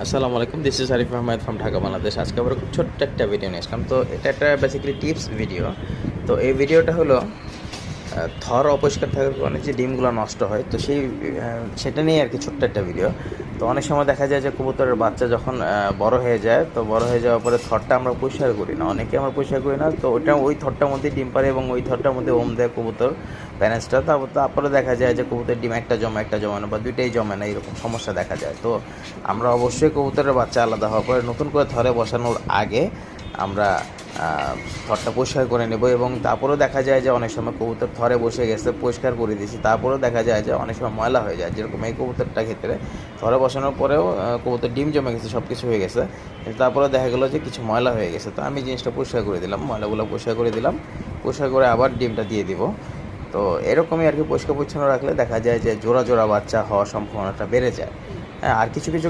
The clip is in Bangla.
আসসালামু আলাইকুম, this is Arif Ahmed from Dhaka, Bangladesh. আজকে আবার খুব ছোট্ট একটা ভিডিও নিয়ে আসলাম। তো এটা একটা বেসিক্যালি টিপস ভিডিও। তো এই ভিডিওটা হলো থর অপরিষ্কার থাকার কারণে যে ডিমগুলো নষ্ট হয়, তো সেটা নিয়ে আর কি ছোট্ট একটা ভিডিও। তো অনেক সময় দেখা যায় যে কবুতরের বাচ্চা যখন বড় হয়ে যায়, তো বড় হয়ে যাওয়ার পরে থরটা আমরা পরিষ্কার করি না, অনেকে আমরা পরিষ্কার করি না। তো ওই থরটার মধ্যে ডিম পারে এবং ওই থরটার মধ্যে ওম দেয় কবুতর প্যারেন্টসটা। তারপরে দেখা যায় যে কবুতরের ডিম একটা জমে না বা দুইটাই জমে না, এরকম সমস্যা দেখা যায়। তো আমরা অবশ্যই কবুতরের বাচ্চা আলাদা হওয়ার পরে নতুন করে থরে বসানোর আগে আমরা থরটা পরিষ্কার করে নেব। এবং তারপরেও দেখা যায় যে অনেক সময় কবুতর থরে বসে গেছে, পরিষ্কার করে দিয়েছি, তারপরেও দেখা যায় যে অনেক সময় ময়লা হয়ে যায়। যেরকম এই কবুতরটার ক্ষেত্রে থরে বসানোর পরেও কবুতর ডিম জমে গেছে, সব কিছু হয়ে গেছে, কিন্তু তারপরেও দেখা গেলো যে কিছু ময়লা হয়ে গেছে। তো আমি জিনিসটা পরিষ্কার করে দিলাম, ময়লাগুলো পরিষ্কার করে দিলাম, পরিষ্কার করে আবার ডিমটা দিয়ে দিব। তো এরকমই আর কি পরিষ্কার পরিচ্ছন্ন রাখলে দেখা যায় যে জোড়া জোড়া বাচ্চা হওয়ার সম্ভাবনাটা বেড়ে যায়। হ্যাঁ, আর কিছু কিছু